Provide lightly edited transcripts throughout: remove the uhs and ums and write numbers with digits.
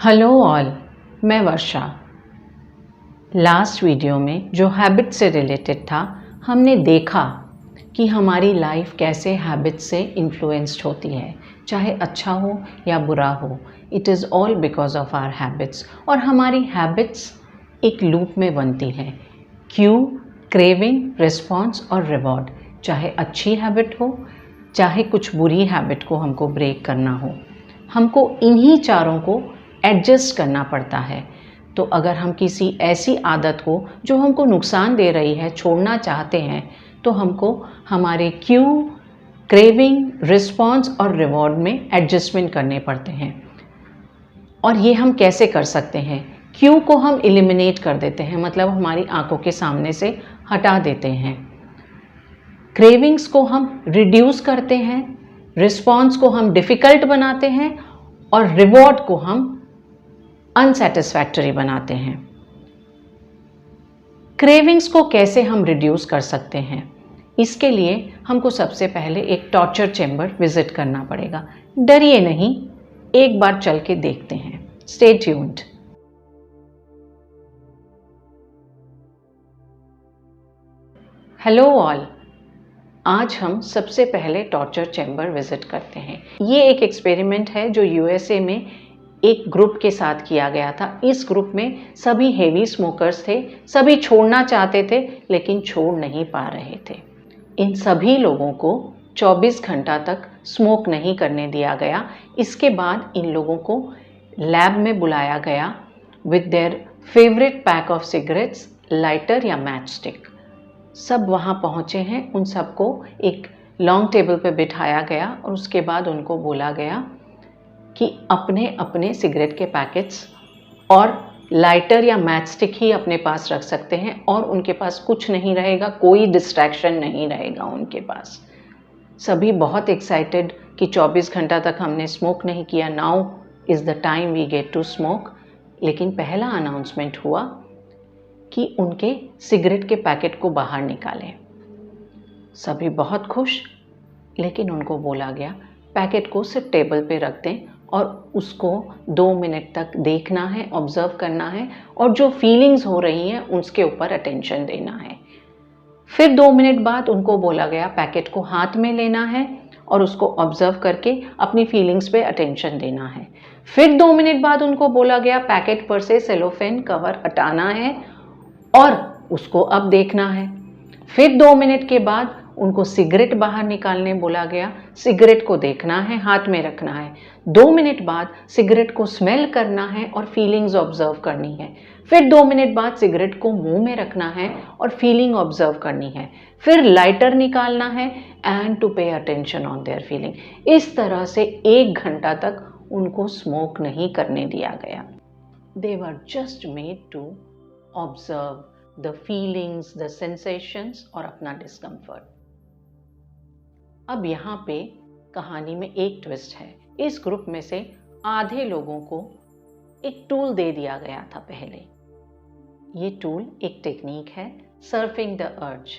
Hello all, मैं वर्षा। Last video में जो हैबिट से रिलेटेड था, हमने देखा कि हमारी लाइफ कैसे हैबिट से इन्फ्लुएंस्ड होती है, चाहे अच्छा हो या बुरा हो। It is all because of our habits. और हमारी हैबिट्स एक लूप में बनती हैं। क्यू, क्रेविंग, रिस्पॉन्स और रिवॉर्ड। चाहे अच्छी हैबिट हो, चाहे कुछ बुरी हैबिट को हमको ब्रेक करना हो, हमको इन्हीं चारों को एडजस्ट करना पड़ता है। तो अगर हम किसी ऐसी आदत को जो हमको नुकसान दे रही है छोड़ना चाहते हैं, तो हमको हमारे क्यू, क्रेविंग, रिस्पॉन्स और रिवॉर्ड में एडजस्टमेंट करने पड़ते हैं। और ये हम कैसे कर सकते हैं? क्यू को हम एलिमिनेट कर देते हैं, मतलब हमारी आंखों के सामने से हटा देते हैं। क्रेविंग्स को हम रिड्यूस करते हैं, रिस्पॉन्स को हम डिफ़िकल्ट बनाते हैं और रिवॉर्ड को हम अनसेटिस्फैक्टरी बनाते हैं। क्रेविंग्स को कैसे हम रिड्यूस कर सकते हैं? इसके लिए हमको सबसे पहले एक टॉर्चर चेंबर विजिट करना पड़ेगा। डरिए नहीं, एक बार चल के देखते हैं। Stay tuned. हेलो ऑल, आज हम सबसे पहले टॉर्चर चेंबर विजिट करते हैं। ये एक एक्सपेरिमेंट है जो यूएसए में एक ग्रुप के साथ किया गया था। इस ग्रुप में सभी हेवी स्मोकर्स थे, सभी छोड़ना चाहते थे लेकिन छोड़ नहीं पा रहे थे। इन सभी लोगों को 24 घंटा तक स्मोक नहीं करने दिया गया। इसके बाद इन लोगों को लैब में बुलाया गया with their favourite pack of cigarettes, lighter या मैच स्टिक। सब वहाँ पहुँचे हैं, उन सबको एक लॉन्ग टेबल पे बिठाया गया और उसके बाद उनको बोला गया कि अपने अपने सिगरेट के पैकेट्स और लाइटर या मैच स्टिक ही अपने पास रख सकते हैं और उनके पास कुछ नहीं रहेगा, कोई डिस्ट्रैक्शन नहीं रहेगा उनके पास। सभी बहुत एक्साइटेड कि 24 घंटा तक हमने स्मोक नहीं किया, now is the time we get to smoke. लेकिन पहला अनाउंसमेंट हुआ कि उनके सिगरेट के पैकेट को बाहर निकालें। सभी बहुत खुश, लेकिन उनको बोला गया पैकेट को सिर्फ टेबल पे रख दें और उसको 2 मिनट तक देखना है, ऑब्जर्व करना है और जो फीलिंग्स हो रही हैं उसके ऊपर अटेंशन देना है। फिर 2 मिनट बाद उनको बोला गया पैकेट को हाथ में लेना है और उसको ऑब्जर्व करके अपनी फीलिंग्स पे अटेंशन देना है। फिर 2 मिनट बाद उनको बोला गया पैकेट पर से सेलोफेन कवर हटाना है और उसको अब देखना है। फिर 2 मिनट के बाद उनको सिगरेट बाहर निकालने बोला गया, सिगरेट को देखना है, हाथ में रखना है। 2 मिनट बाद सिगरेट को स्मेल करना है और फीलिंग्स ऑब्जर्व करनी है। फिर 2 मिनट बाद सिगरेट को मुंह में रखना है और फीलिंग ऑब्जर्व करनी है। फिर लाइटर निकालना है and to pay attention on their feeling. इस तरह से 1 घंटा तक उनको स्मोक नहीं करने दिया गया। They were just made to observe the feelings, the sensations और अपना डिस्कम्फर्ट। अब यहाँ पे कहानी में एक ट्विस्ट है। इस ग्रुप में से आधे लोगों को एक टूल दे दिया गया था पहले। ये टूल एक टेक्निक है, सर्फिंग द अर्ज।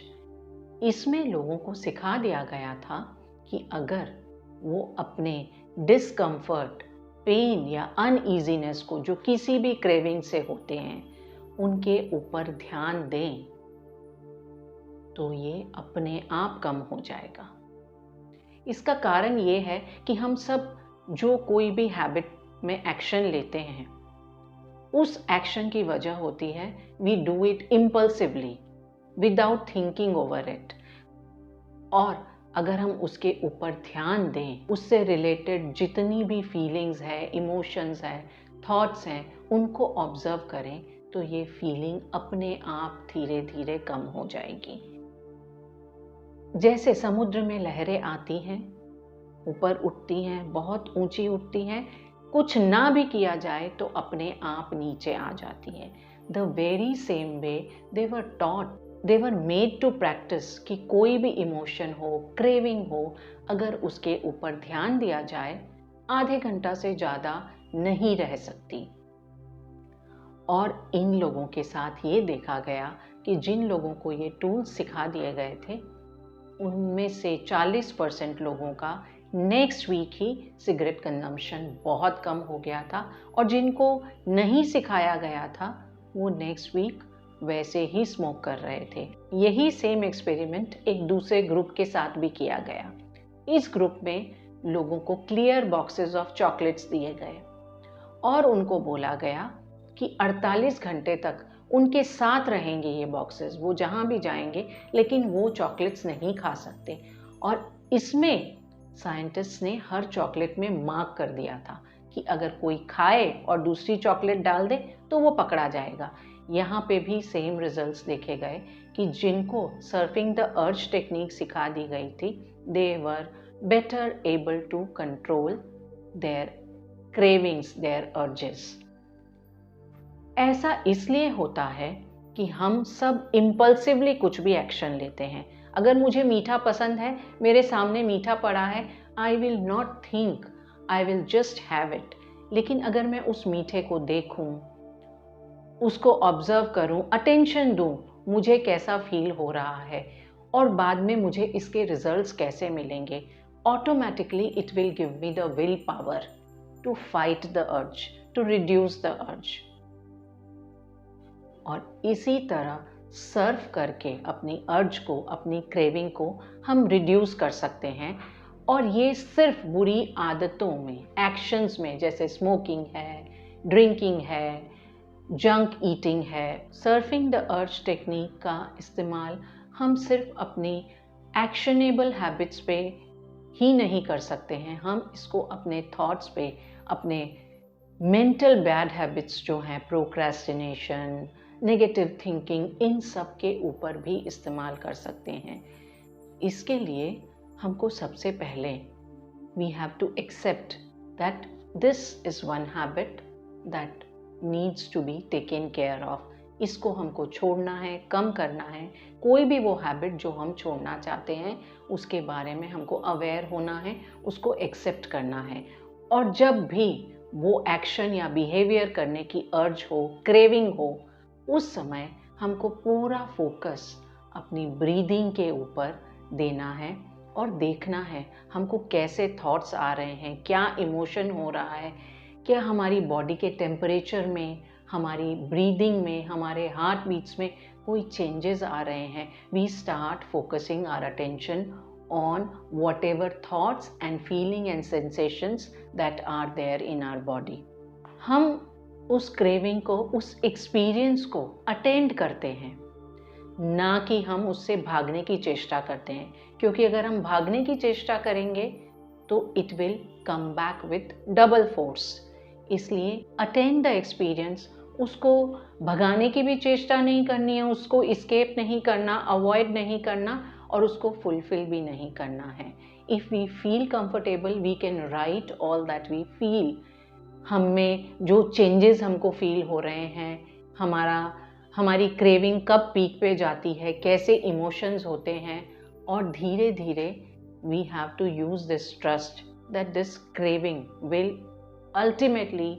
इसमें लोगों को सिखा दिया गया था कि अगर वो अपने डिस्कम्फर्ट, पेन या अनईजीनेस को जो किसी भी क्रेविंग से होते हैं उनके ऊपर ध्यान दें तो ये अपने आप कम हो जाएगा। इसका कारण ये है कि हम सब जो कोई भी हैबिट में एक्शन लेते हैं उस एक्शन की वजह होती है we do it impulsively without thinking over it. और अगर हम उसके ऊपर ध्यान दें, उससे रिलेटेड जितनी भी फीलिंग्स है, इमोशंस है, थॉट्स हैं, उनको ऑब्जर्व करें तो ये फीलिंग अपने आप धीरे धीरे कम हो जाएगी। जैसे समुद्र में लहरें आती हैं, ऊपर उठती हैं, बहुत ऊंची उठती हैं, कुछ ना भी किया जाए तो अपने आप नीचे आ जाती है। The very same way they were taught, they were made to practice कि कोई भी इमोशन हो, क्रेविंग हो, अगर उसके ऊपर ध्यान दिया जाए आधे घंटा से ज़्यादा नहीं रह सकती। और इन लोगों के साथ ये देखा गया कि जिन लोगों को ये टूल्स सिखा दिए गए थे उनमें से 40% लोगों का नेक्स्ट वीक ही सिगरेट कंजम्पशन बहुत कम हो गया था, और जिनको नहीं सिखाया गया था वो नेक्स्ट वीक वैसे ही स्मोक कर रहे थे। यही सेम एक्सपेरिमेंट एक दूसरे ग्रुप के साथ भी किया गया। इस ग्रुप में लोगों को क्लियर बॉक्सेस ऑफ चॉकलेट्स दिए गए और उनको बोला गया कि 48 घंटे तक उनके साथ रहेंगे ये बॉक्सेस, वो जहाँ भी जाएंगे, लेकिन वो चॉकलेट्स नहीं खा सकते। और इसमें साइंटिस्ट ने हर चॉकलेट में मार्क कर दिया था कि अगर कोई खाए और दूसरी चॉकलेट डाल दे तो वो पकड़ा जाएगा। यहाँ पे भी सेम रिजल्ट्स देखे गए कि जिनको सर्फिंग द अर्ज टेक्निक सिखा दी गई थी, they were better able to control their cravings, their urges. ऐसा इसलिए होता है कि हम सब इम्पल्सिवली कुछ भी एक्शन लेते हैं। अगर मुझे मीठा पसंद है, मेरे सामने मीठा पड़ा है, I will not think, I will just have it. लेकिन अगर मैं उस मीठे को देखूं, उसको ऑब्जर्व करूं, अटेंशन दूं, मुझे कैसा फील हो रहा है और बाद में मुझे इसके रिजल्ट्स कैसे मिलेंगे, automatically it will give me the will power to fight the urge, to reduce the urge. और इसी तरह सर्व करके अपनी अर्ज को, अपनी क्रेविंग को हम रिड्यूस कर सकते हैं। और ये सिर्फ बुरी आदतों में, एक्शंस में, जैसे स्मोकिंग है, ड्रिंकिंग है, जंक ईटिंग है। सर्फिंग द अर्ज टेक्निक का इस्तेमाल हम सिर्फ अपनी एक्शनेबल हैबिट्स पे ही नहीं कर सकते हैं, हम इसको अपने थॉट्स पे, अपने मेंटल बैड हैबिट्स जो हैं, प्रोक्रेस्टिनेशन, नेगेटिव थिंकिंग, इन सब के ऊपर भी इस्तेमाल कर सकते हैं। इसके लिए हमको सबसे पहले we have to accept that this is one habit that needs to be taken care of. इसको हमको छोड़ना है, कम करना है। कोई भी वो हैबिट जो हम छोड़ना चाहते हैं उसके बारे में हमको अवेयर होना है, उसको एक्सेप्ट करना है। और जब भी वो एक्शन या बिहेवियर करने की अर्ज हो, क्रेविंग हो, उस समय हमको पूरा फोकस अपनी ब्रीदिंग के ऊपर देना है और देखना है हमको कैसे थॉट्स आ रहे हैं, क्या इमोशन हो रहा है, क्या हमारी बॉडी के टेम्परेचर में, हमारी ब्रीदिंग में, हमारे हार्ट बीट्स में कोई चेंजेस आ रहे हैं। We start focusing our attention on whatever thoughts and feeling and sensations that are there in our body. हम उस क्रेविंग को, उस एक्सपीरियंस को अटेंड करते हैं, ना कि हम उससे भागने की चेष्टा करते हैं। क्योंकि अगर हम भागने की चेष्टा करेंगे तो it will come back with double force. इसलिए अटेंड द एक्सपीरियंस, उसको भगाने की भी चेष्टा नहीं करनी है, उसको इस्केप नहीं करना, अवॉइड नहीं करना, और उसको फुलफिल भी नहीं करना है। If we feel comfortable we can write all that we feel. हम में जो चेंजेस हमको फील हो रहे हैं, हमारी क्रेविंग कब पीक पे जाती है, कैसे इमोशंस होते हैं, और धीरे धीरे we have to use this trust that this craving will ultimately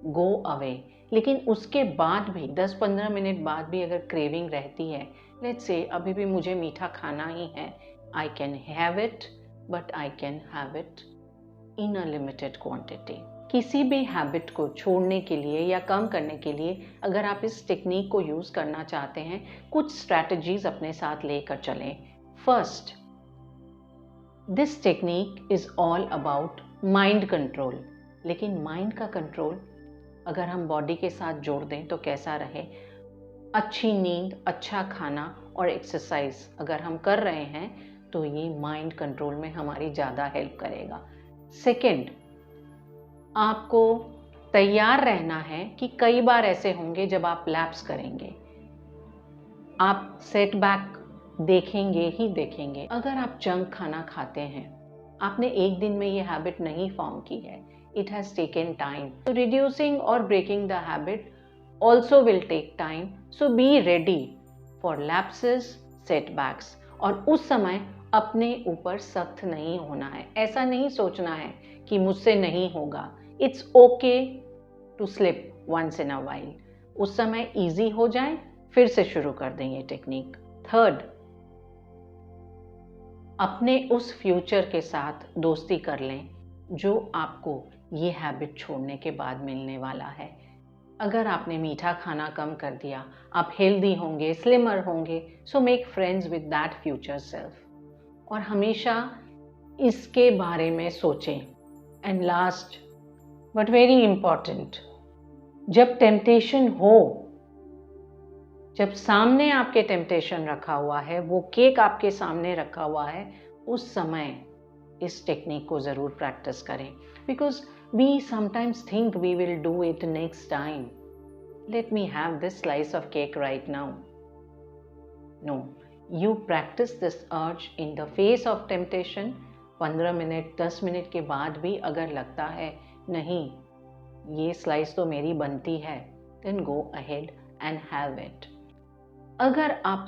go away. लेकिन उसके बाद भी 10-15 मिनट बाद भी अगर क्रेविंग रहती है, लेट्स से अभी भी मुझे मीठा खाना ही है, I can have it, but I can have it in a limited quantity. किसी भी हैबिट को छोड़ने के लिए या कम करने के लिए अगर आप इस टेक्निक को यूज़ करना चाहते हैं, कुछ स्ट्रैटेजीज अपने साथ लेकर चलें। First, this technique is all about mind control. लेकिन माइंड का कंट्रोल अगर हम बॉडी के साथ जोड़ दें तो कैसा रहे? अच्छी नींद, अच्छा खाना और एक्सरसाइज अगर हम कर रहे हैं तो ये माइंड कंट्रोल में हमारी ज़्यादा हेल्प करेगा। सेकेंड, आपको तैयार रहना है कि कई बार ऐसे होंगे जब आप लैप्स करेंगे, आप सेटबैक देखेंगे ही देखेंगे। अगर आप जंक खाना खाते हैं, आपने एक दिन में ये हैबिट नहीं फॉर्म की है, इट हैज़ टेकन टाइम। तो रिड्यूसिंग और breaking the habit also will take time. So be ready for lapses, setbacks. और उस समय अपने ऊपर सख्त नहीं होना है, ऐसा नहीं सोचना है कि मुझसे नहीं होगा। It's okay to slip once in a while. उस समय इजी हो जाए, फिर से शुरू कर दें ये टेक्निक। थर्ड, अपने उस फ्यूचर के साथ दोस्ती कर लें जो आपको ये हैबिट छोड़ने के बाद मिलने वाला है। अगर आपने मीठा खाना कम कर दिया, आप हेल्दी होंगे, स्लिमर होंगे, so make friends with that future self. और हमेशा इसके बारे में सोचें। And last but very important, जब टेम्पटेशन हो, जब सामने आपके टेम्पटेशन रखा हुआ है, वो केक आपके सामने रखा हुआ है, उस समय इस टेक्निक को ज़रूर प्रैक्टिस करें। Because we sometimes think we will do it next time. Let me have this slice of cake right now. No, you practice this urge in the face of temptation. 15 minute 10 minute के बाद भी अगर लगता है नहीं ये slice तो मेरी बनती है, then go ahead and have it. अगर आप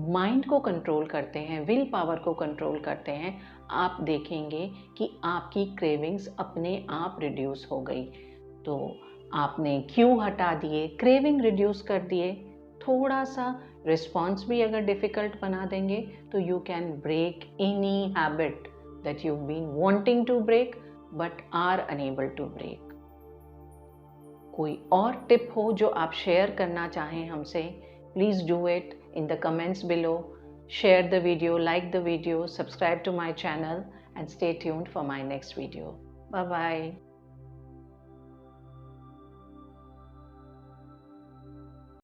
माइंड को कंट्रोल करते हैं, विल पावर को कंट्रोल करते हैं, आप देखेंगे कि आपकी क्रेविंग्स अपने आप रिड्यूस हो गई। तो आपने क्यों हटा दिए, क्रेविंग रिड्यूस कर दिए, थोड़ा सा रिस्पॉन्स भी अगर डिफ़िकल्ट बना देंगे तो you can break any habit that you been wanting to break but are unable to break. कोई और टिप हो जो आप शेयर करना चाहें हमसे, please do it in the comments below. Share the video, like the video, subscribe to my channel and stay tuned for my next video. Bye bye.